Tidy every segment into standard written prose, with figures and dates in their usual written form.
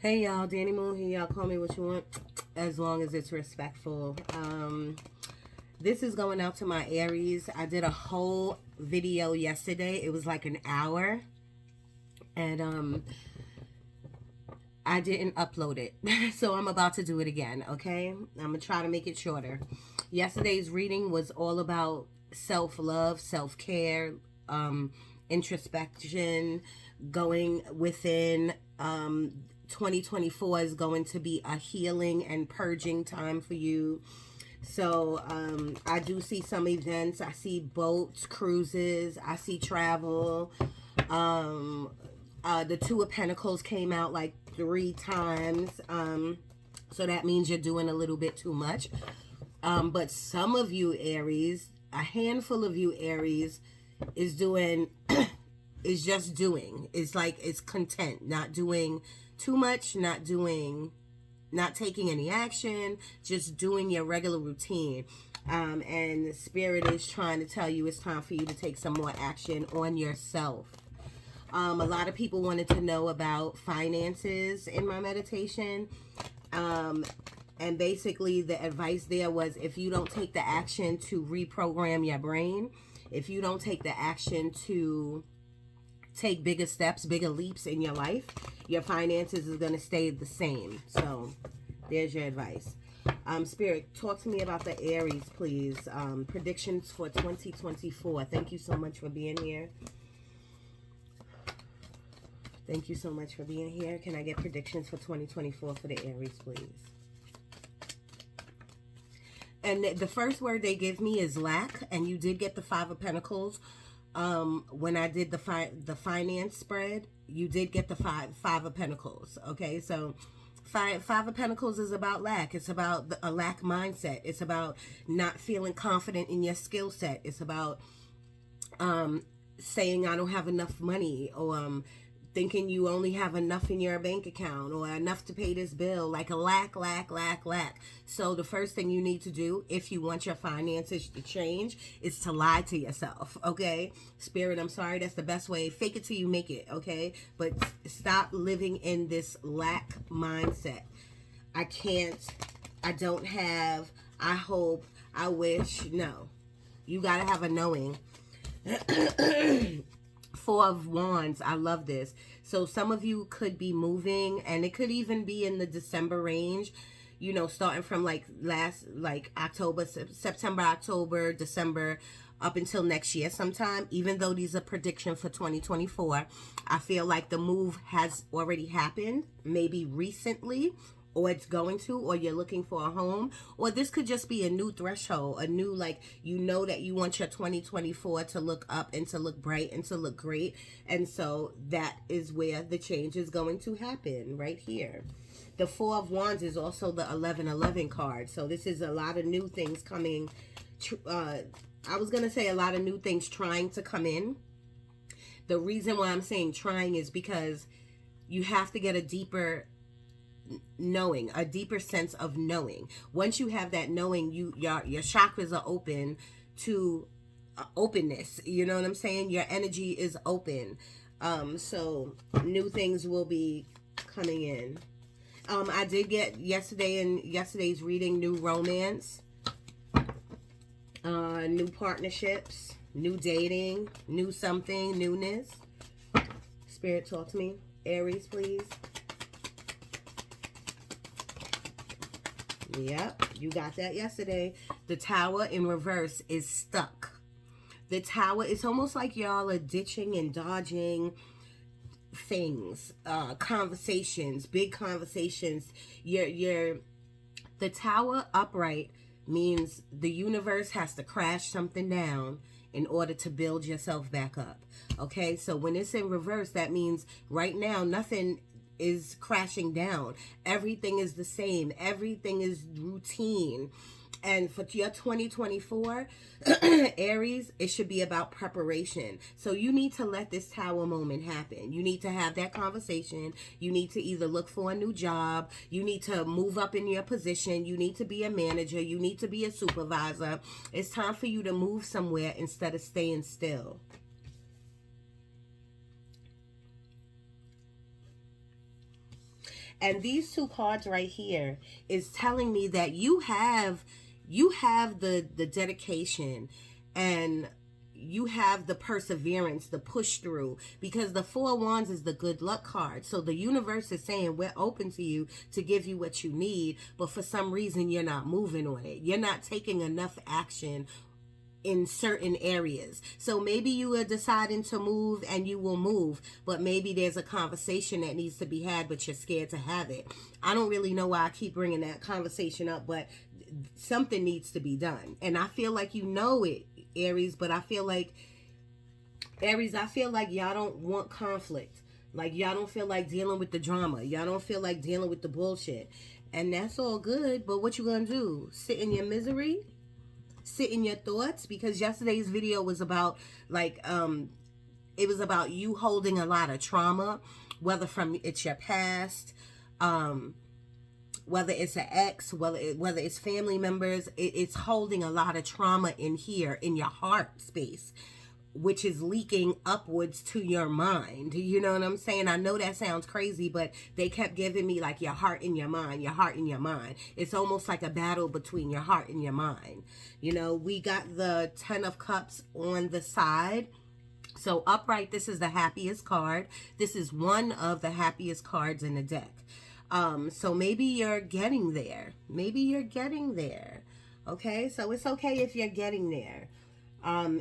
Hey y'all, Danny Moon here. Y'all call me what you want, as long as it's respectful. This is going out to my Aries. I did a whole video yesterday. It was like an hour, and I didn't upload it, so I'm about to do it again. Okay, I'm gonna try to make it shorter. Yesterday's reading was all about self-love, self-care, introspection, going within. 2024 is going to be a healing and purging time for you. So I do see some events. I see boats, cruises. I see travel. The Two of Pentacles came out like 3 times. So that means you're doing a little bit too much. But some of you Aries, a handful of you Aries, is doing is just doing. It's like it's content, not doing too much, not taking any action, just doing your regular routine. And the Spirit is trying to tell you it's time for you to take some more action on yourself. A lot of people wanted to know about finances in my meditation. And basically the advice there was, if you don't take the action to reprogram your brain, if you don't take the action to take bigger steps, bigger leaps in your life, your finances is going to stay the same. So there's your advice. Spirit, talk to me about the Aries, please. Predictions for 2024. Thank you so much for being here. Thank you so much for being here. Can I get predictions for 2024 for the Aries, please? And the first word they give me is lack, and you did get the Five of Pentacles. When I did the finance spread, you did get the five of Pentacles. Okay, so five of Pentacles is about lack. It's about a lack mindset. It's about not feeling confident in your skill set. It's about saying I don't have enough money, or thinking you only have enough in your bank account, or enough to pay this bill, like a lack. So the first thing you need to do, if you want your finances to change, is to lie to yourself. Okay, Spirit, I'm sorry, that's the best way. Fake it till you make it. Okay, but stop living in this lack mindset. I can't, I don't have, I hope, I wish. No, you gotta have a knowing. Four of Wands, I love this. So some of you could be moving, and it could even be in the December range, you know, starting from like October, September, October, December, up until next year sometime. Even though these are predictions for 2024, I feel like the move has already happened, maybe recently, or it's going to, or you're looking for a home, or this could just be a new threshold, a new, like, you know that you want your 2024 to look up and to look bright and to look great. And so that is where the change is going to happen, right here. The Four of Wands is also the 1111 card. So this is a lot of new things coming. I was going to say a lot of new things trying to come in. The reason why I'm saying trying is because you have to get a deeper knowing, a deeper sense of knowing. Once you have that knowing, your chakras are open to openness. You know what I'm saying? Your energy is open. So new things will be coming in. I did get yesterday's reading, new romance, new partnerships, new dating, new something, newness. Spirit, talk to me. Aries, please. Yep, you got that yesterday. The Tower in reverse is stuck. The Tower, it's almost like y'all are ditching and dodging things, conversations, big conversations. The Tower upright means the universe has to crash something down in order to build yourself back up. Okay, so when it's in reverse, that means right now nothing is crashing down. Everything is the same. Everything is routine. And for your 2024, Aries, it should be about preparation. So you need to let this Tower moment happen. You need to have that conversation. You need to either look for a new job. You need to move up in your position. You need to be a manager. You need to be a supervisor. It's time for you to move somewhere instead of staying still. And these two cards right here is telling me that you have the dedication, and you have the perseverance, the push through, because the Four of Wands is the good luck card. So the universe is saying we're open to you to give you what you need, but for some reason you're not moving on it. You're not taking enough action in certain areas. So maybe you are deciding to move, and you will move, but maybe there's a conversation that needs to be had, but you're scared to have it. I don't really know why I keep bringing that conversation up, but something needs to be done. And I feel like you know it, Aries, but I feel like, Aries, I feel like y'all don't want conflict. Like, y'all don't feel like dealing with the drama. Y'all don't feel like dealing with the bullshit. And that's all good, but what you gonna do? Sit in your misery? Sit in your thoughts? Because yesterday's video was about, like, it was about you holding a lot of trauma, whether from it's your past, whether it's an ex, whether it's family members. It's holding a lot of trauma in here, in your heart space, which is leaking upwards to your mind. You know what I'm saying? I know that sounds crazy, but they kept giving me like your heart and your mind, your heart and your mind. It's almost like a battle between your heart and your mind. You know, we got the Ten of Cups on the side. So upright, this is the happiest card. This is one of the happiest cards in the deck. So maybe you're getting there. Maybe you're getting there. Okay, so it's okay if you're getting there.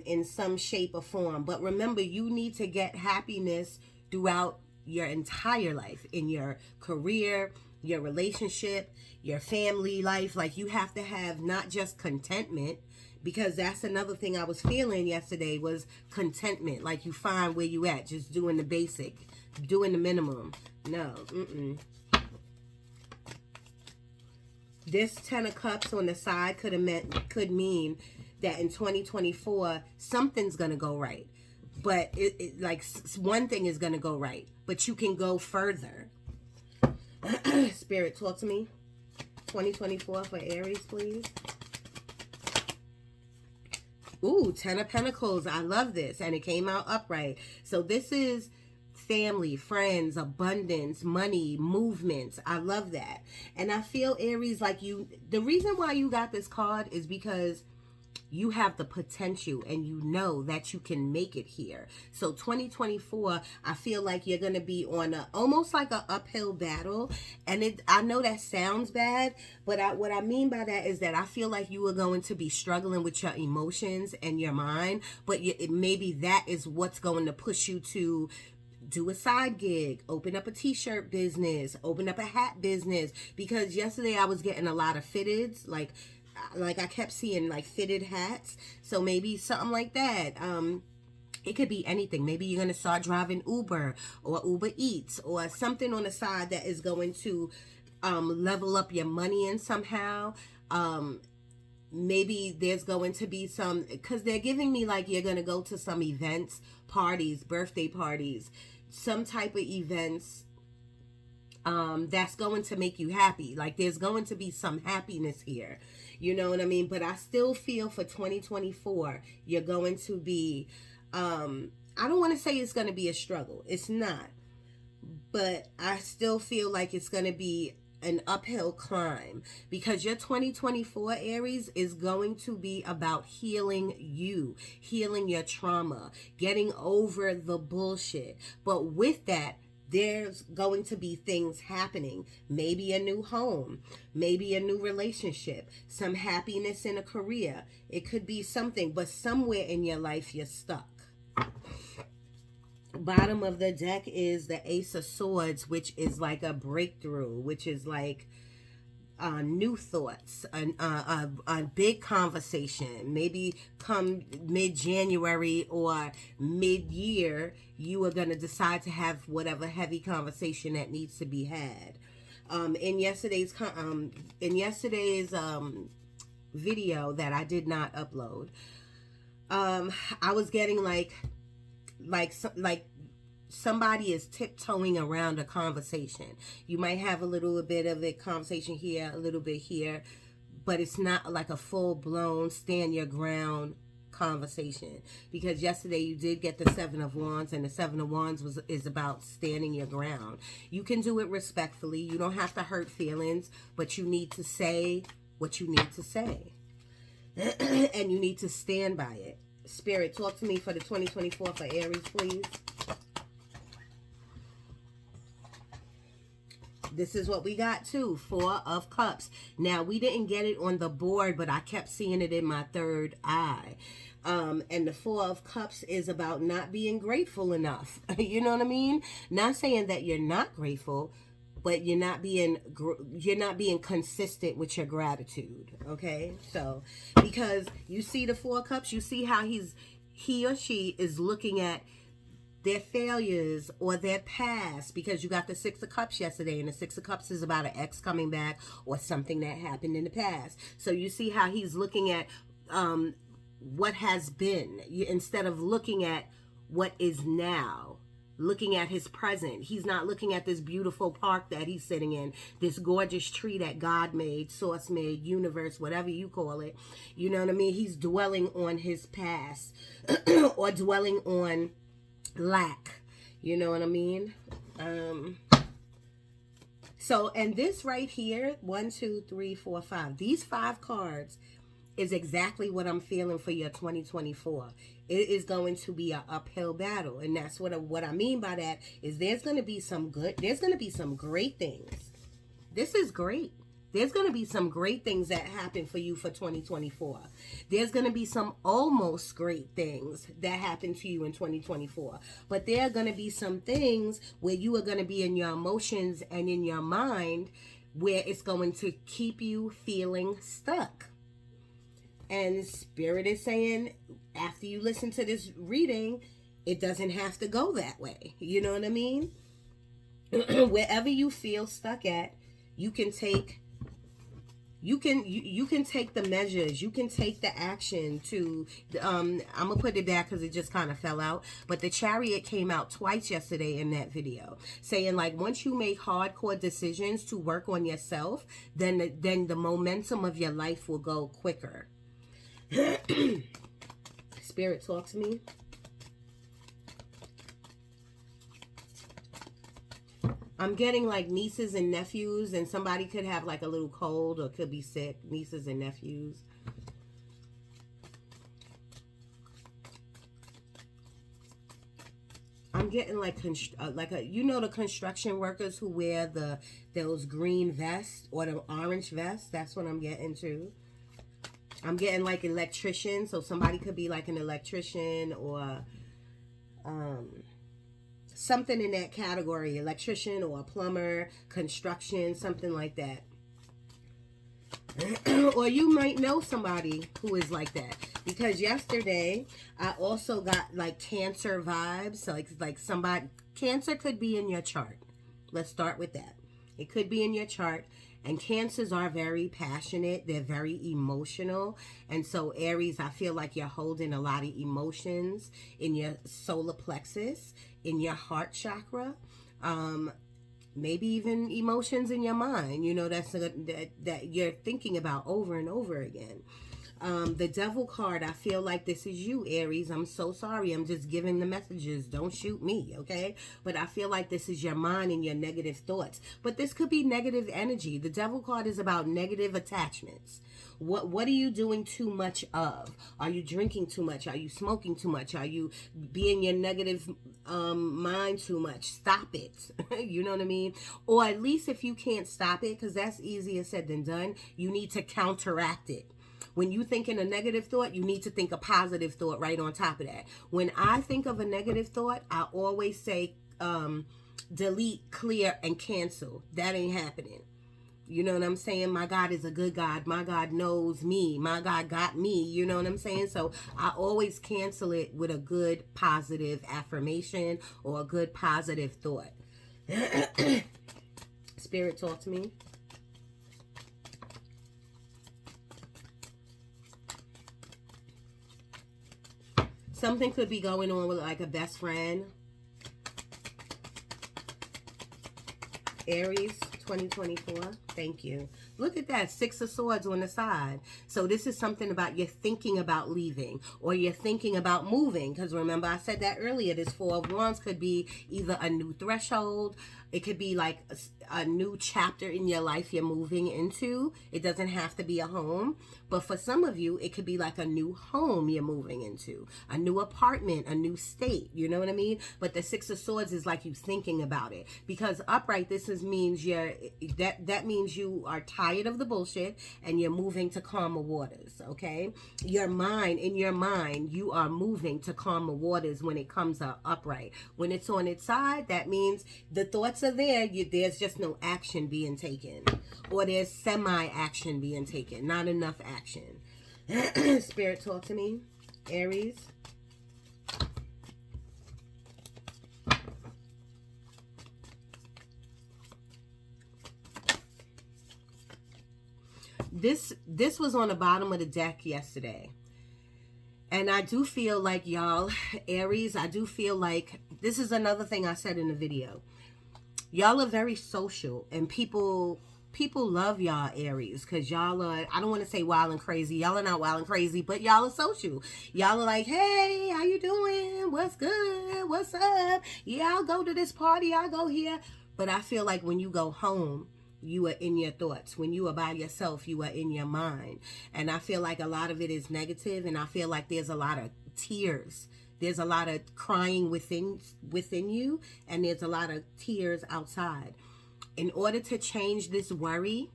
In some shape or form. But remember, you need to get happiness throughout your entire life, in your career, your relationship, your family life. Like, you have to have not just contentment, because that's another thing I was feeling yesterday was contentment. Like, you find where you at, just doing the basic, doing the minimum. No, This Ten of Cups on the side could mean that in 2024 something's gonna go right, but like one thing is gonna go right, but you can go further. Spirit, talk to me. 2024 for Aries, please. Ooh, Ten of Pentacles. I love this, and it came out upright. So this is family, friends, abundance, money, movements. I love that. And I feel, Aries, like the reason why you got this card is because you have the potential, and you know that you can make it here. So 2024, I feel like you're going to be on almost like an uphill battle. And I know that sounds bad, but what I mean by that is that I feel like you are going to be struggling with your emotions and your mind, but maybe that is what's going to push you to do a side gig, open up a t-shirt business, open up a hat business. Because yesterday I was getting a lot of fitteds, like I kept seeing like fitted hats. So maybe something like that. It could be anything. Maybe you're going to start driving Uber or Uber Eats or something on the side that is going to level up your money in somehow. Maybe there's going to be some, because they're giving me like you're going to go to some events, parties, birthday parties, some type of events that's going to make you happy. Like, there's going to be some happiness here. You know what I mean? But I still feel for 2024, you're going to be, I don't want to say it's going to be a struggle. It's not. But I still feel like it's going to be an uphill climb, because your 2024, Aries, is going to be about healing you, healing your trauma, getting over the bullshit. But with that, there's going to be things happening. Maybe a new home, maybe a new relationship, some happiness in a career. It could be something, but somewhere in your life you're stuck. Bottom of the deck is the Ace of Swords, which is like a breakthrough, which is like new thoughts, a big conversation. Maybe come mid-January or mid-year, you are going to decide to have whatever heavy conversation that needs to be had. In yesterday's video that I did not upload, I was getting like somebody is tiptoeing around a conversation. You might have a little bit of a conversation here, a little bit here, but it's not like a full-blown stand your ground conversation, because yesterday you did get the Seven of Wands, and the Seven of Wands is about standing your ground. You can do it respectfully. You don't have to hurt feelings, but you need to say what you need to say. And you need to stand by it. Spirit, talk to me for the 2024 for Aries, please. This is what we got too. Four of Cups. Now, we didn't get it on the board, but I kept seeing it in my third eye. And the Four of Cups is about not being grateful enough. You know what I mean? Not saying that you're not grateful, but you're not being consistent with your gratitude. Okay? So, because you see the Four of Cups, you see how he or she is looking at their failures or their past, because you got the Six of Cups yesterday, and the Six of Cups is about an ex coming back or something that happened in the past. So you see how he's looking at what has been, instead of looking at what is now, looking at his present. He's not looking at this beautiful park that he's sitting in, this gorgeous tree that God made, source made, universe, whatever you call it. You know what I mean? He's dwelling on his past or dwelling on lack. You know what I mean? So, and this right here, 1, 2, 3, 4, 5. These 5 cards is exactly what I'm feeling for your 2024. It is going to be an uphill battle. And that's what I mean by that is there's going to be some great things. This is great. There's going to be some great things that happen for you for 2024. There's going to be some almost great things that happen to you in 2024. But there are going to be some things where you are going to be in your emotions and in your mind where it's going to keep you feeling stuck. And Spirit is saying, after you listen to this reading, it doesn't have to go that way. You know what I mean? Wherever you feel stuck at, you can take the measures, you can take the action to, I'm going to put it back because it just kind of fell out, but the Chariot came out twice yesterday in that video, saying like once you make hardcore decisions to work on yourself, then the momentum of your life will go quicker. Spirit, talk to me. I'm getting like nieces and nephews, and somebody could have like a little cold or could be sick. Nieces and nephews. I'm getting like you know, the construction workers who wear those green vests or the orange vests. That's what I'm getting too. I'm getting like electrician, so somebody could be like an electrician or something in that category, electrician or a plumber, construction, something like that. Or you might know somebody who is like that, because yesterday I also got like Cancer vibes. So like somebody, Cancer could be in your chart. Let's start with that. It could be in your chart. And Cancers are very passionate. They're very emotional. And so Aries, I feel like you're holding a lot of emotions in your solar plexus, in your heart chakra. Maybe even emotions in your mind, you know, that you're thinking about over and over again. The Devil card, I feel like this is you, Aries. I'm so sorry. I'm just giving the messages. Don't shoot me, okay? But I feel like this is your mind and your negative thoughts. But this could be negative energy. The Devil card is about negative attachments. What are you doing too much of? Are you drinking too much? Are you smoking too much? Are you being your negative mind too much? Stop it. You know what I mean? Or at least if you can't stop it, because that's easier said than done, you need to counteract it. When you think in a negative thought, you need to think a positive thought right on top of that. When I think of a negative thought, I always say delete, clear, and cancel. That ain't happening. You know what I'm saying? My God is a good God. My God knows me. My God got me. You know what I'm saying? So I always cancel it with a good positive affirmation or a good positive thought. Spirit, talk to me. Something could be going on with like a best friend. Aries, 2024. Thank you. Look at that, 6 of Swords on the side. So this is something about you're thinking about leaving, or you're thinking about moving. Because remember, I said that earlier. This 4 of Wands could be either a new threshold. It could be like a new chapter in your life you're moving into. It doesn't have to be a home. But for some of you, it could be like a new home you're moving into. A new apartment, a new state. You know what I mean? But the 6 of Swords is like you thinking about it. Because upright, means that means you are tired of the bullshit and you're moving to calmer waters, okay? In your mind, you are moving to calmer waters when it comes up upright. When it's on its side, that means the thoughts are there. There's just no action being taken. Or there's semi-action being taken. Not enough action. Spirit, talk to me. Aries. This was on the bottom of the deck yesterday. And I do feel like, y'all, Aries, I do feel like, this is another thing I said in the video. Y'all are very social, and people love y'all, Aries, because y'all are, I don't want to say wild and crazy. Y'all are not wild and crazy, but y'all are social. Y'all are like, hey, how you doing? What's good? What's up? Yeah, I'll go to this party. I'll go here. But I feel like when you go home, you are in your thoughts. When you are by yourself, you are in your mind. And I feel like a lot of it is negative, and I feel like there's a lot of tears. There's a lot of crying within you, and there's a lot of tears outside. In order to change this worry,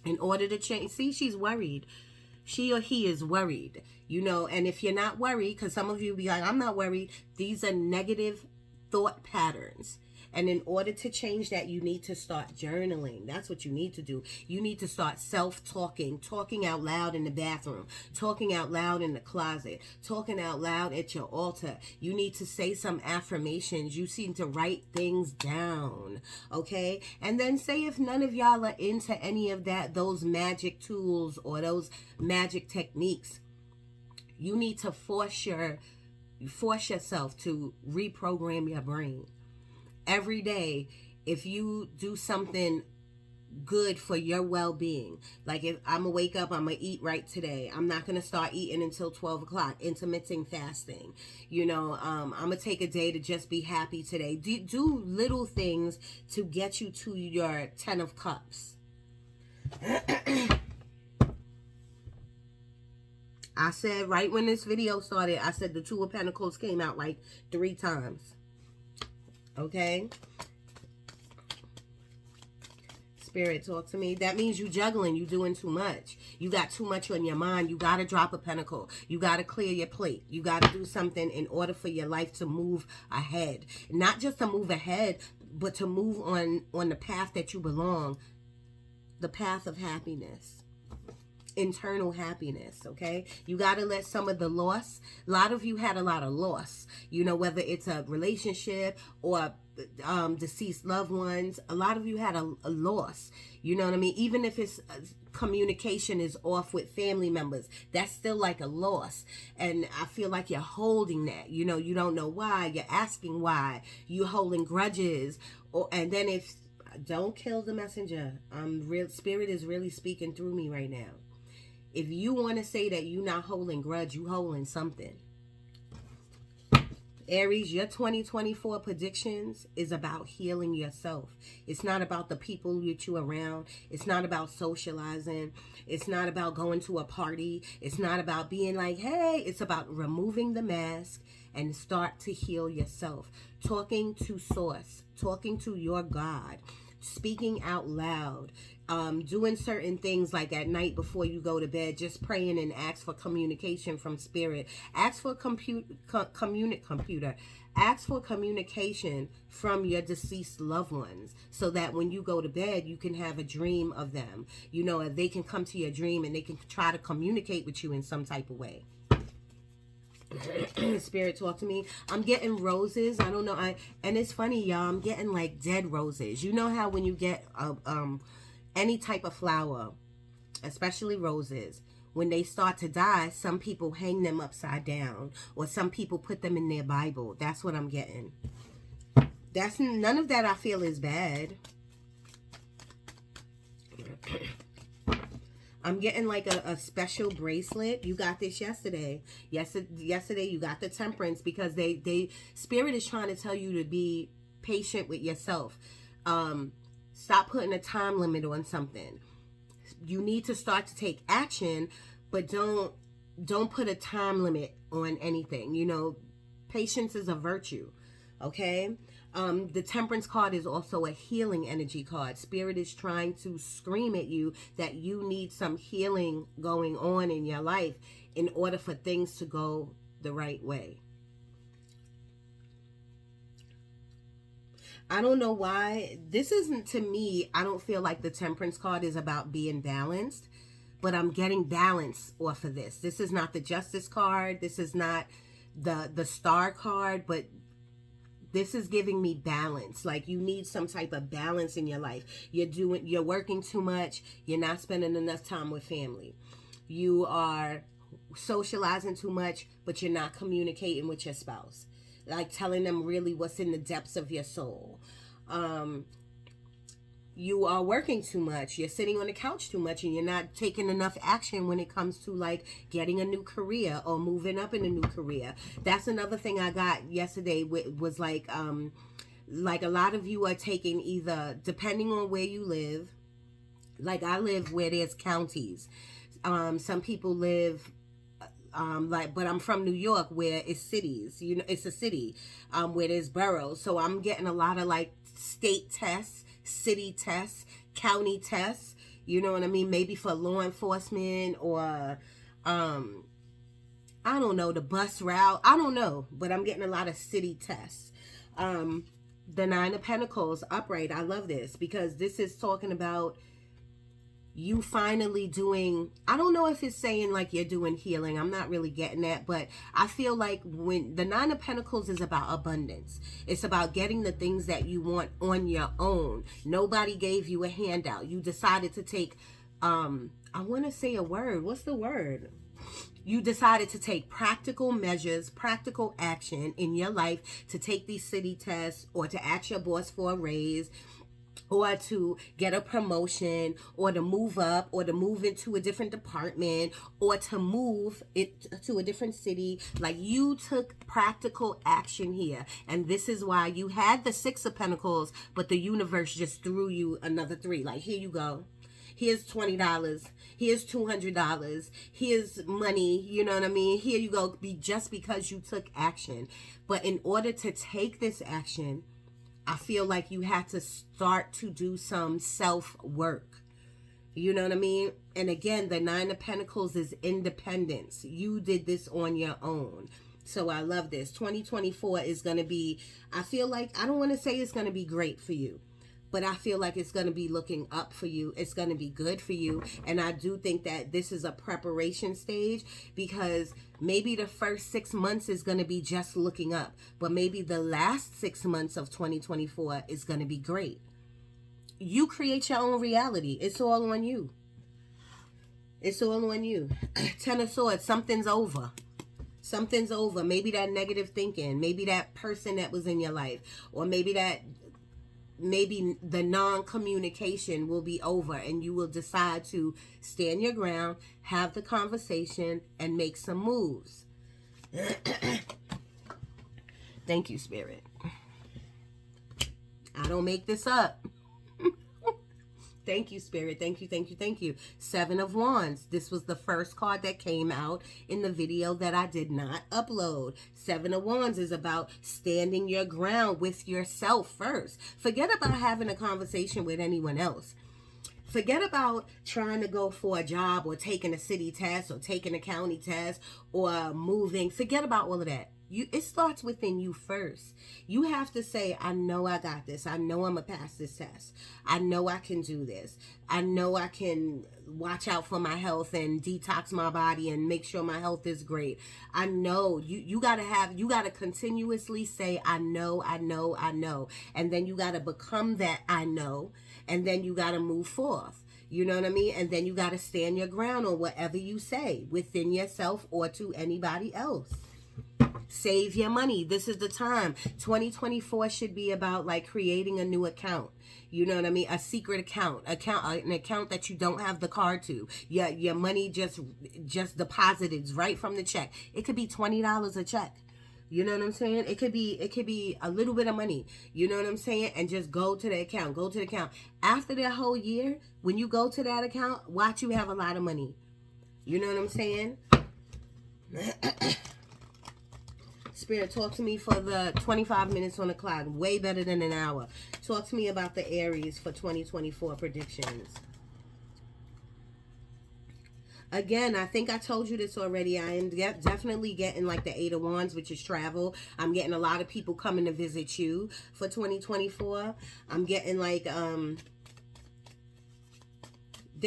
see, she's worried. She or he is worried, you know, and if you're not worried, because some of you be like, I'm not worried. These are negative thought patterns. And in order to change that, you need to start journaling. That's what you need to do. You need to start self-talking, talking out loud in the bathroom, talking out loud in the closet, talking out loud at your altar. You need to say some affirmations. You need to write things down, okay? And then say if none of y'all are into any of that, those magic tools or those magic techniques, you need to force yourself to reprogram your brain. Every day, if you do something good for your well-being, like if I'm gonna wake up, I'm gonna eat right today. I'm not gonna start eating until 12 o'clock, intermittent fasting. You know, I'm gonna take a day to just be happy today. Do little things to get you to your 10 of Cups. I said right when this video started, I said the 2 of Pentacles came out like 3 times. Okay? Spirit, talk to me. That means you juggling. You doing too much. You got too much on your mind. You got to drop a pentacle. You got to clear your plate. You got to do something in order for your life to move ahead. Not just to move ahead, but to move on the path that you belong. The path of happiness. Internal happiness, okay? You got to let some of the loss, a lot of you had a lot of loss, you know, whether it's a relationship or deceased loved ones. A lot of you had a loss, you know what I mean? Even if it's communication is off with family members, that's still like a loss. And I feel like you're holding that, you know, you don't know why, you're asking why, you're holding grudges, and then if, don't kill the messenger. Spirit is really speaking through me right now. If you want to say that you're not holding grudge, you holding something. Aries, your 2024 predictions is about healing yourself. It's not about the people that you're around. It's not about socializing. It's not about going to a party. It's not about being like, hey, it's about removing the mask and start to heal yourself. Talking to source, talking to your God, speaking out loud. Doing certain things like at night before you go to bed, just praying and ask for communication from spirit. Ask for Ask for communication from your deceased loved ones so that when you go to bed, you can have a dream of them. You know, they can come to your dream and they can try to communicate with you in some type of way. Spirit, talk to me. I'm getting roses. I don't know. And it's funny, y'all. I'm getting like dead roses. You know how when you get any type of flower, especially roses, when they start to die, some people hang them upside down, or some people put them in their Bible. That's what I'm getting. None of that I feel is bad. I'm getting like a special bracelet. You got this yesterday. Yesterday you got the Temperance, because Spirit is trying to tell you to be patient with yourself. Stop putting a time limit on something. You need to start to take action, but don't put a time limit on anything. You know, patience is a virtue. Okay? The Temperance card is also a healing energy card. Spirit is trying to scream at you that you need some healing going on in your life in order for things to go the right way. I don't know why. This isn't, to me, I don't feel like the Temperance card is about being balanced, but I'm getting balance off of this. This is not the Justice card. This is not the Star card, but this is giving me balance. Like, you need some type of balance in your life. You're working too much. You're not spending enough time with family. You are socializing too much, but you're not communicating with your spouse. Like, telling them really what's in the depths of your soul. You are working too much. You're sitting on the couch too much, and you're not taking enough action when it comes to like getting a new career or moving up in a new career. That's another thing I got yesterday. Was like a lot of you are taking either, depending on where you live. Like, I live where there's counties. Some people live but I'm from New York, where it's cities. You know, it's a city where there's boroughs. So I'm getting a lot of like state tests, city tests, county tests. You know what I mean? Maybe for law enforcement, or I don't know, the bus route. I don't know, but I'm getting a lot of city tests. The Nine of Pentacles upright. I love this, because this is talking about you finally doing, I don't know if it's saying like you're doing healing. I'm not really getting that, but I feel like when the Nine of Pentacles is about abundance, it's about getting the things that you want on your own. Nobody gave you a handout. You decided to take, I want to say a word. What's the word? You decided to take practical measures, practical action in your life to take these city tests, or to ask your boss for a raise, or to get a promotion, or to move up, or to move into a different department, or to move it to a different city. Like, you took practical action here. And this is why you had the Six of Pentacles, but the universe just threw you another 3. Like, here you go. Here's $20. Here's $200. Here's money. You know what I mean? Here you go. Just because you took action. But in order to take this action, I feel like you had to start to do some self-work. You know what I mean? And again, the Nine of Pentacles is independence. You did this on your own. So I love this. 2024 is going to be, I feel like, I don't want to say it's going to be great for you, but I feel like it's going to be looking up for you. It's going to be good for you. And I do think that this is a preparation stage, because maybe the first 6 months is going to be just looking up, but maybe the last 6 months of 2024 is going to be great. You create your own reality. It's all on you. It's all on you. 10 of Swords, something's over. Something's over. Maybe that negative thinking, maybe that person that was in your life, or maybe the non-communication will be over, and you will decide to stand your ground, have the conversation, and make some moves. Thank you, Spirit. I don't make this up. Thank you, Spirit. Thank you, thank you, thank you. 7 of Wands. This was the first card that came out in the video that I did not upload. 7 of Wands is about standing your ground with yourself first. Forget about having a conversation with anyone else. Forget about trying to go for a job, or taking a city test, or taking a county test, or moving. Forget about all of that. It starts within you first. You have to say, I know I got this. I know I'm going to pass this test. I know I can do this. I know I can watch out for my health and detox my body and make sure my health is great. I know. You got to continuously say, I know, I know, I know. And then you got to become that I know. And then you got to move forth. You know what I mean? And then you got to stand your ground on whatever you say within yourself or to anybody else. Save your money. This is the time. 2024 should be about like creating a new account. You know what I mean? A secret account, an account that you don't have the card to. Your money just deposited right from the check. It could be $20 a check. You know what I'm saying? It could be a little bit of money. You know what I'm saying? And just go to the account. Go to the account. After that whole year, when you go to that account, watch you have a lot of money. You know what I'm saying? Spirit, talk to me for the 25 minutes on the clock. Way better than an hour. Talk to me about the Aries for 2024 predictions. Again, I think I told you this already. I am definitely getting like the 8 of Wands, which is travel. I'm getting a lot of people coming to visit you for 2024. I'm getting like, they're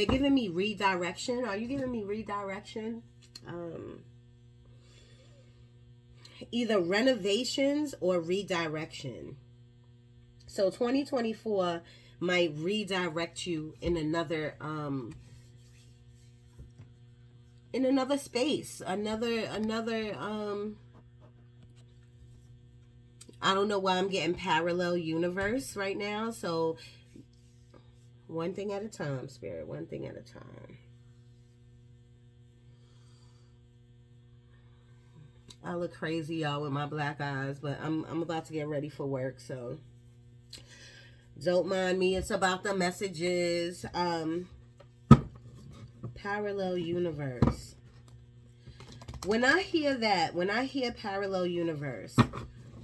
giving me redirection. Are you giving me redirection? Either renovations or redirection. So 2024 might redirect you in another space, another I don't know why I'm getting parallel universe right now. So one thing at a time, Spirit, one thing at a time. I look crazy, y'all, with my black eyes, but I'm about to get ready for work, so don't mind me. It's about the messages. Parallel universe. When I hear that, when I hear parallel universe,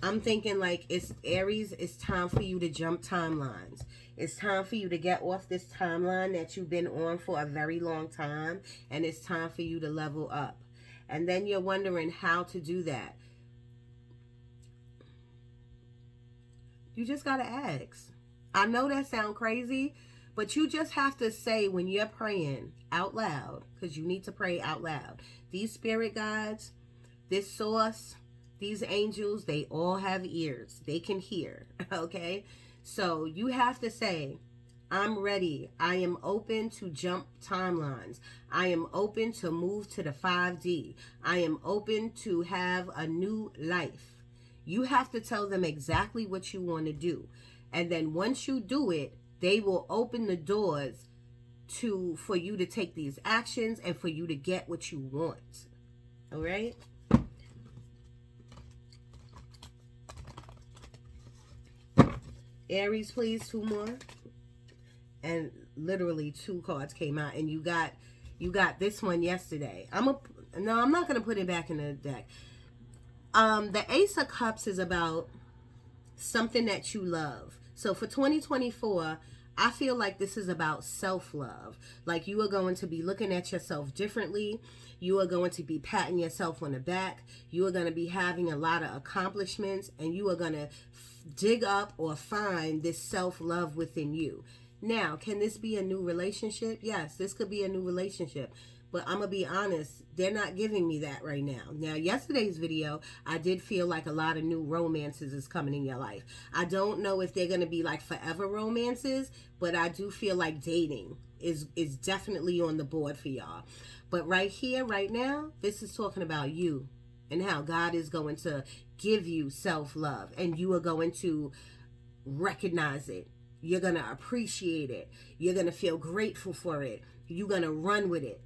I'm thinking like, it's Aries, it's time for you to jump timelines. It's time for you to get off this timeline that you've been on for a very long time, and it's time for you to level up. And then you're wondering how to do that. You just got to ask. I know that sounds crazy, but you just have to say when you're praying out loud, because you need to pray out loud. These spirit guides, this source, these angels, they all have ears. They can hear, okay? So you have to say, I'm ready. I am open to jump timelines. I am open to move to the 5D. I am open to have a new life. You have to tell them exactly what you want to do. And then once you do it, they will open the doors for you to take these actions and for you to get what you want. All right? Aries, please, 2 more. And literally 2 cards came out, and you got this one yesterday. I'm not gonna put it back in the deck. The Ace of Cups is about something that you love. So for 2024, I feel like this is about self-love. Like you are going to be looking at yourself differently. You are going to be patting yourself on the back. You are going to be having a lot of accomplishments, and you are going to dig up or find this self-love within you. Now, can this be a new relationship? Yes, this could be a new relationship. But I'm going to be honest, they're not giving me that right now. Now, yesterday's video, I did feel like a lot of new romances is coming in your life. I don't know if they're going to be like forever romances, but I do feel like dating is definitely on the board for y'all. But right here, right now, this is talking about you and how God is going to give you self-love, and you are going to recognize it. You're going to appreciate it. You're going to feel grateful for it. You're going to run with it.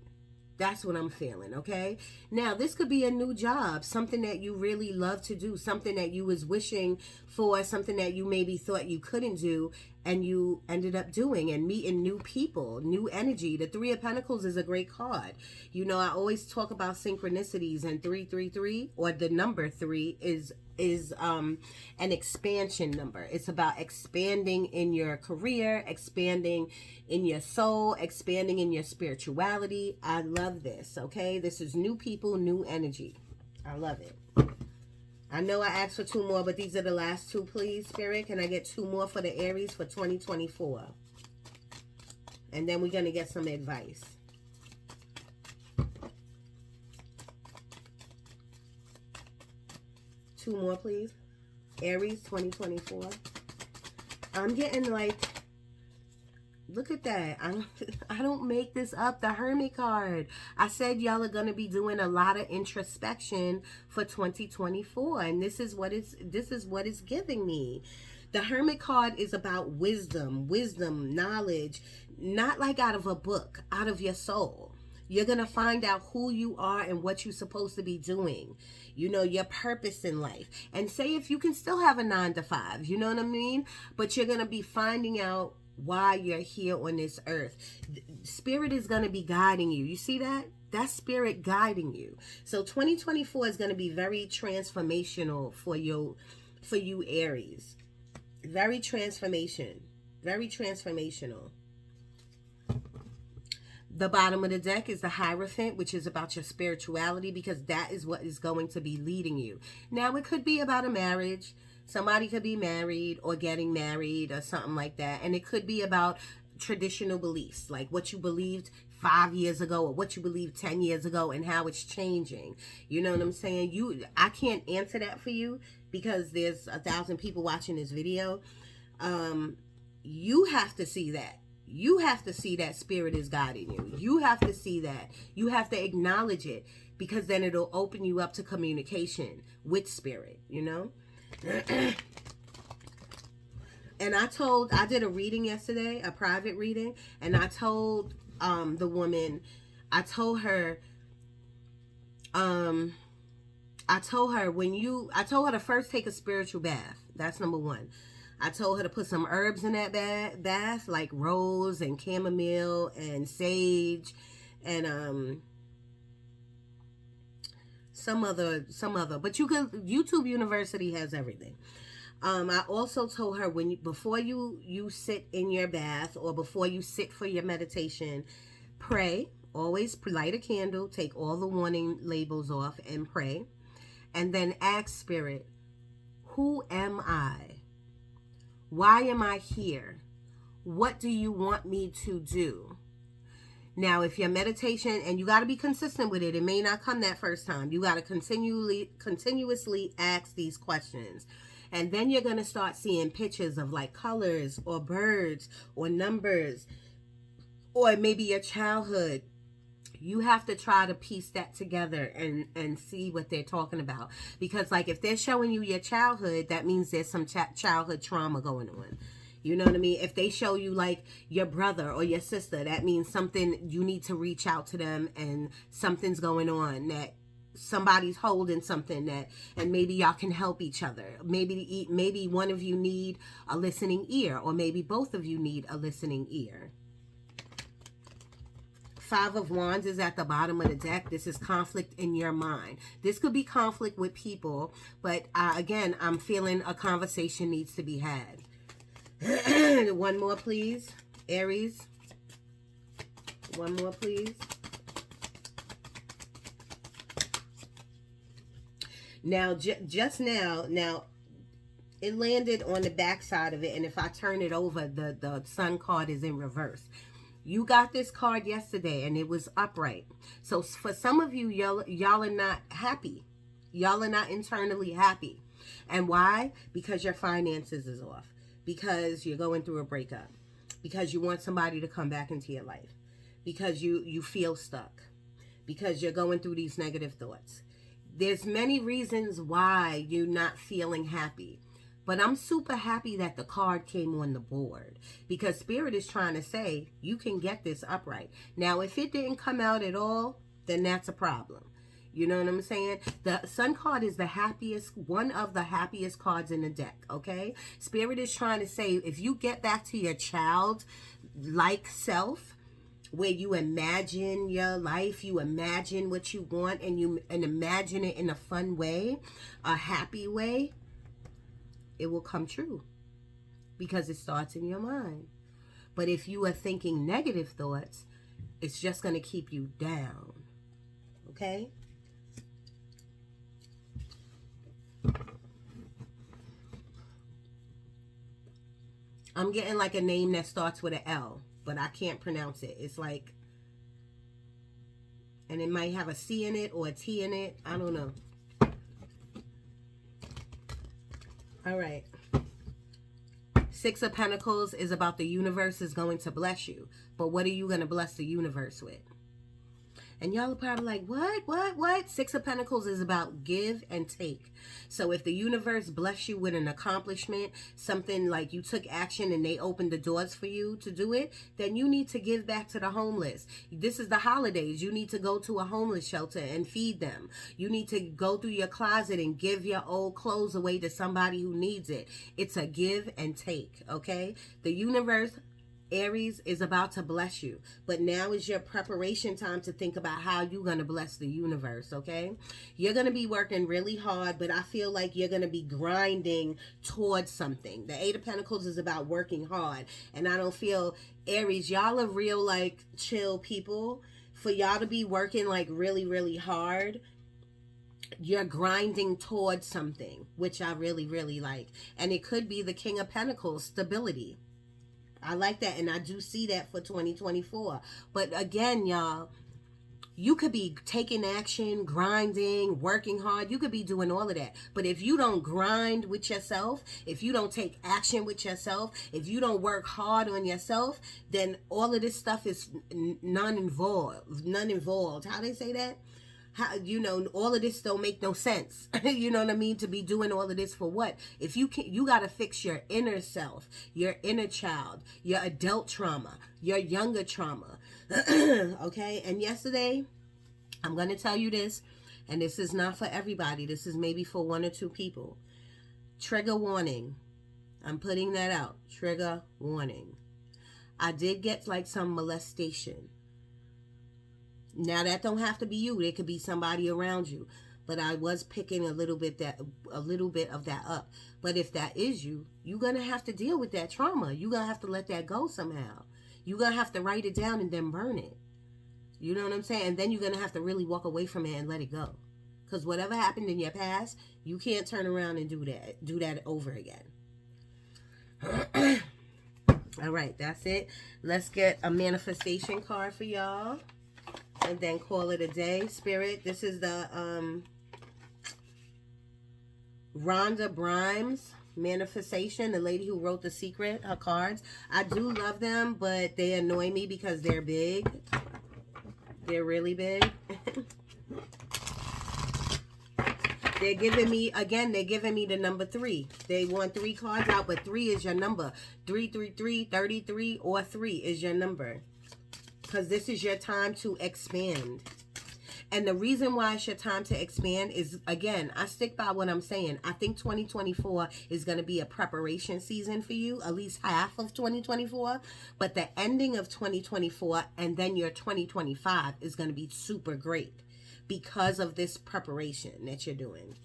That's what I'm feeling, okay? Now, this could be a new job, something that you really love to do, something that you was wishing for, something that you maybe thought you couldn't do, and you ended up doing, and meeting new people, new energy. The 3 of Pentacles is a great card. You know, I always talk about synchronicities, and 333, or the number 3, is an expansion number. It's about expanding in your career, expanding in your soul, expanding in your spirituality. I love this, okay? This is new people, new energy. I love it. I know I asked for 2 more, but these are the last 2, please, Spirit. Can I get 2 more for the Aries for 2024? And then we're going to get some advice. Two more, please. Aries 2024. I'm getting like Look at that. I don't make this up. The Hermit card. I said y'all are going to be doing a lot of introspection for 2024. And this is what it's giving me. The Hermit card is about wisdom, knowledge, not like out of a book, out of your soul. You're going to find out who you are and what you're supposed to be doing. You know, your purpose in life. And say if you can still have a 9 to 5, you know what I mean? But you're going to be finding out why you're here on this earth. Spirit is going to be guiding you. You see that? That's spirit guiding you. So 2024 is going to be very transformational for you Aries. Very transformational. The bottom of the deck is the Hierophant, which is about your spirituality, because that is what is going to be leading you. Now, it could be about a marriage. Somebody could be married or getting married or something like that. And it could be about traditional beliefs, like what you believed 5 years ago or what you believed 10 years ago and how it's changing. You know what I'm saying? I can't answer that for you because there's 1,000 people watching this video. You have to see that. You have to see that spirit is guiding you. You have to see that. You have to acknowledge it, because then it'll open you up to communication with spirit, you know? And I did a reading yesterday, a private reading, and I told the woman, I told her to first take a spiritual bath. That's number one. I told her to put some herbs in that bath, like rose and chamomile and sage and some other, but YouTube University has everything. I also told her before you sit in your bath or before you sit for your meditation, pray. Always light a candle, take all the warning labels off and pray. And then ask spirit, who am I? Why am I here? What do you want me to do? Now, if your meditation, and you got to be consistent with it, it may not come that first time. You got to continuously ask these questions. And then you're going to start seeing pictures of like colors or birds or numbers or maybe your childhood. You have to try to piece that together and see what they're talking about. Because like if they're showing you your childhood, that means there's some childhood trauma going on. You know what I mean? If they show you like your brother or your sister, that means something, you need to reach out to them and something's going on, that somebody's holding something that, and maybe y'all can help each other. Maybe one of you need a listening ear, or maybe both of you need a listening ear. 5 of Wands is at the bottom of the deck. This is conflict in your mind. This could be conflict with people, but again, I'm feeling a conversation needs to be had. One more, please. Aries. One more, please. Now, just now, it landed on the back side of it, and if I turn it over, the Sun card is in reverse. You got this card yesterday and it was upright. So for some of you, y'all are not happy. Y'all are not internally happy. And why? Because your finances is off. Because you're going through a breakup. Because you want somebody to come back into your life. Because you feel stuck. Because you're going through these negative thoughts. There's many reasons why you're not feeling happy. But I'm super happy that the card came on the board, because Spirit is trying to say you can get this upright. Now, if it didn't come out at all, then that's a problem. You know what I'm saying? The Sun card is the happiest, one of the happiest cards in the deck, okay? Spirit is trying to say if you get back to your child-like self, where you imagine your life, you imagine what you want, and imagine it in a fun way, a happy way, it will come true, because it starts in your mind. But if you are thinking negative thoughts, it's just going to keep you down. Okay? I'm getting like a name that starts with an L, but I can't pronounce it. It's like, and it might have a C in it or a T in it. I don't know. All right. Six of Pentacles is about the universe is going to bless you. But what are you going to bless the universe with? And y'all are probably like, what? Six of Pentacles is about give and take. So if the universe bless you with an accomplishment, something like you took action and they opened the doors for you to do it, then you need to give back to the homeless. This is the holidays. You need to go to a homeless shelter and feed them. You need to go through your closet and give your old clothes away to somebody who needs it. It's a give and take, okay? The universe, Aries, is about to bless you, but now is your preparation time to think about how you're going to bless the universe, okay? You're going to be working really hard, but I feel like you're going to be grinding towards something. The Eight of Pentacles is about working hard, and I don't feel, Aries, y'all are real, like, chill people. For y'all to be working, like, really, really hard, you're grinding towards something, which I really, really like. And it could be the King of Pentacles, stability. I like that, and I do see that for 2024. But again, y'all, you could be taking action, grinding, working hard. You could be doing all of that. But if you don't grind with yourself, if you don't take action with yourself, if you don't work hard on yourself, then all of this stuff is non-involved. None-involved. How they say that? How, you know, all of this don't make no sense. You know what I mean? To be doing all of this for what? If you can, you got to fix your inner self, your inner child, your adult trauma, your younger trauma. Okay? And yesterday, I'm going to tell you this, and this is not for everybody. This is maybe for one or two people. Trigger warning. I'm putting that out. Trigger warning. I did get like some molestation. Now that don't have to be you. It could be somebody around you. But I was picking a little bit of that up. But if that is you, you're gonna have to deal with that trauma. You're gonna have to let that go somehow. You're gonna have to write it down and then burn it. You know what I'm saying? And then you're gonna have to really walk away from it and let it go. Because whatever happened in your past, you can't turn around and do that over again. All right, that's it. Let's get a manifestation card for y'all. And then call it a day. Spirit, this is the Rhonda Brimes manifestation, the lady who wrote The Secret, her cards. I do love them, but they annoy me because they're big. They're really big. They're giving me, again, they're giving me the number 3. They want 3 cards out, but 3 is your number. 333, 33, or 3 is your number. Because this is your time to expand. And the reason why it's your time to expand is, again, I stick by what I'm saying. I think 2024 is going to be a preparation season for you, at least half of 2024. But the ending of 2024 and then your 2025 is going to be super great because of this preparation that you're doing.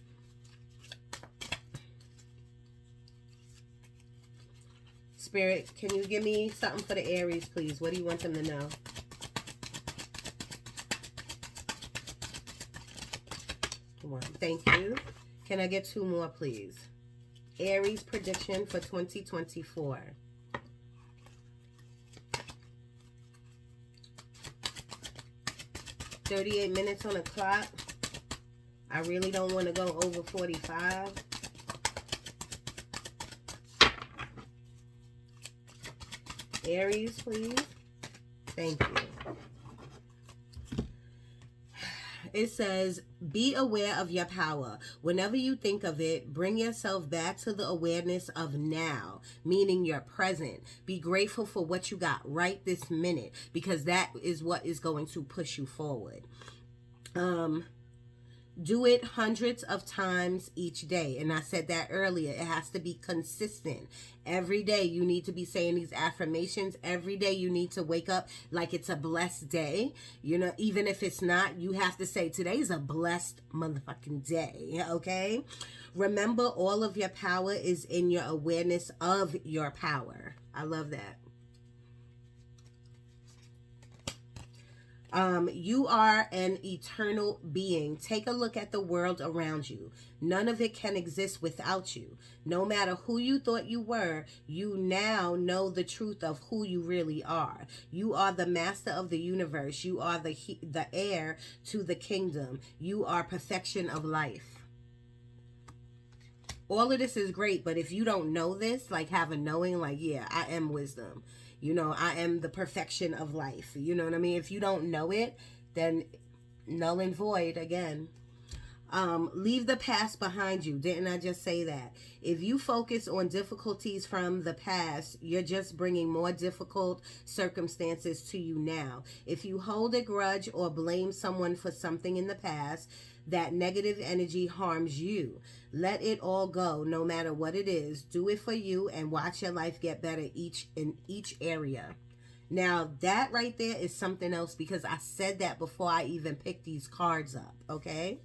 Spirit, can you give me something for the Aries, please? What do you want them to know? One. Thank you. Can I get 2 more, please? Aries prediction for 2024. $38 minutes on the clock. I really don't want to go over 45. Aries, please. Thank you. It says, be aware of your power. Whenever you think of it, bring yourself back to the awareness of now, meaning your present. Be grateful for what you got right this minute, because that is what is going to push you forward. Do it hundreds of times each day. And I said that earlier. It has to be consistent. Every day you need to be saying these affirmations. Every day you need to wake up like it's a blessed day. You know, even if it's not, you have to say today's a blessed motherfucking day. Okay? Remember, all of your power is in your awareness of your power. I love that. You are an eternal being. Take a look at the world around you. None of it can exist without you. No matter who you thought you were, you now know the truth of who you really are. You are the master of the universe. You are the heir to the kingdom. You are perfection of life. all of this is great, but if you don't know this, like have a knowing, like, yeah, I am wisdom. You know, I am the perfection of life. You know what I mean? If you don't know it, then null and void again. Leave the past behind you. Didn't I just say that? If you focus on difficulties from the past, you're just bringing more difficult circumstances to you now. If you hold a grudge or blame someone for something in the past, that negative energy harms you. Let it all go, no matter what it is. Do it for you and watch your life get better in each area. Now, that right there is something else, because I said that before I even picked these cards up, okay?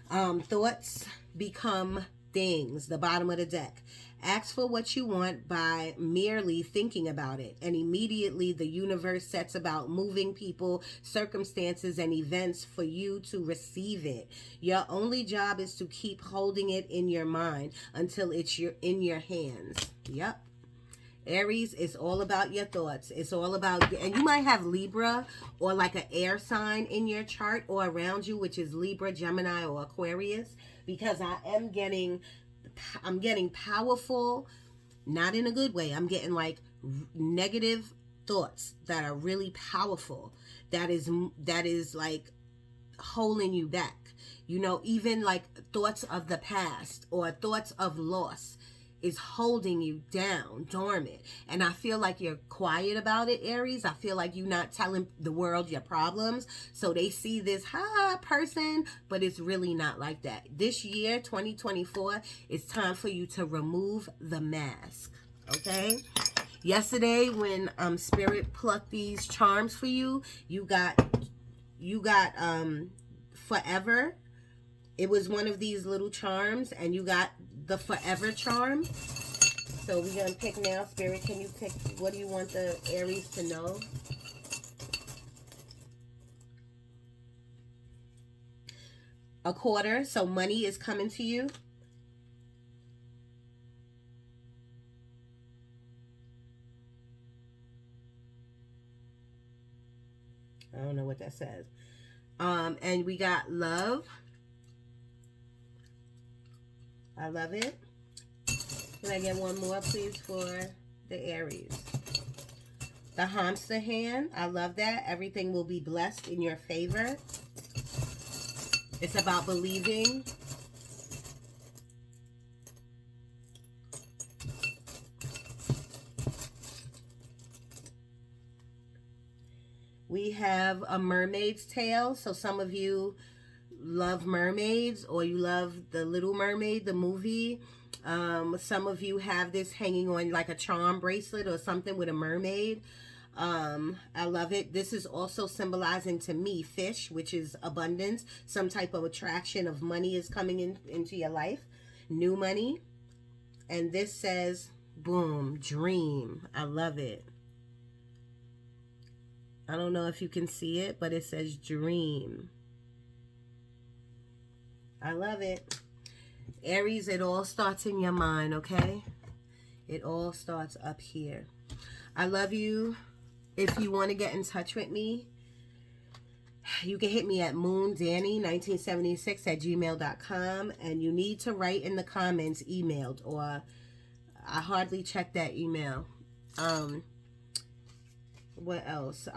Thoughts become things, the bottom of the deck. Ask for what you want by merely thinking about it, and immediately the universe sets about moving people, circumstances, and events for you to receive it. Your only job is to keep holding it in your mind until it's in your hands. Yep. Aries, it's all about your thoughts. It's all about, and you might have Libra or like an air sign in your chart or around you, which is Libra, Gemini, or Aquarius, because I'm getting powerful, not in a good way. I'm getting like negative thoughts that are really powerful. That is like holding you back. You know, even like thoughts of the past or thoughts of loss is holding you down, dormant. And I feel like you're quiet about it, Aries. I feel like you're not telling the world your problems. So they see this person, but it's really not like that. This year, 2024, it's time for you to remove the mask, okay? Yesterday, when Spirit plucked these charms for you, you got forever. It was one of these little charms, and you got the forever charm. So we're going to pick now. Spirit, can you pick, what do you want the Aries to know? A quarter, so money is coming to you. I don't know what that says. And we got love. I love it. Can I get one more, please, for the Aries? The hamster hand. I love that. Everything will be blessed in your favor. It's about believing. We have a mermaid's tail. So some of you love mermaids, or you love the Little Mermaid, the movie. Some of you have this hanging on like a charm bracelet or something with a mermaid. I love it. This is also symbolizing to me fish, which is abundance. Some type of attraction of money is coming into your life. New money. And this says, boom, dream. I love it. I don't know if you can see it, but it says dream. I love it. Aries, it all starts in your mind, okay? It all starts up here. I love you. If you want to get in touch with me, you can hit me at moondanny1976@gmail.com. And you need to write in the comments emailed, or I hardly check that email. What else?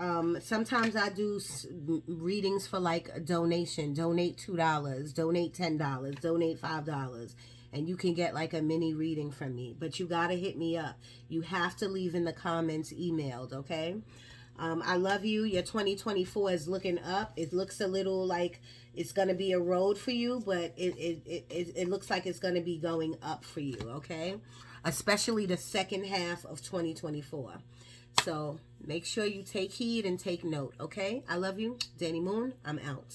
Sometimes I do readings for like a donation. Donate $2, donate $10, donate $5, and you can get like a mini reading from me. But you gotta hit me up. You have to leave in the comments emailed, okay? I love you. Your 2024 is looking up. It looks a little like it's gonna be a road for you, but it looks like it's gonna be going up for you, okay? Especially the second half of 2024. So make sure you take heed and take note, okay? I love you. Danny Moon, I'm out.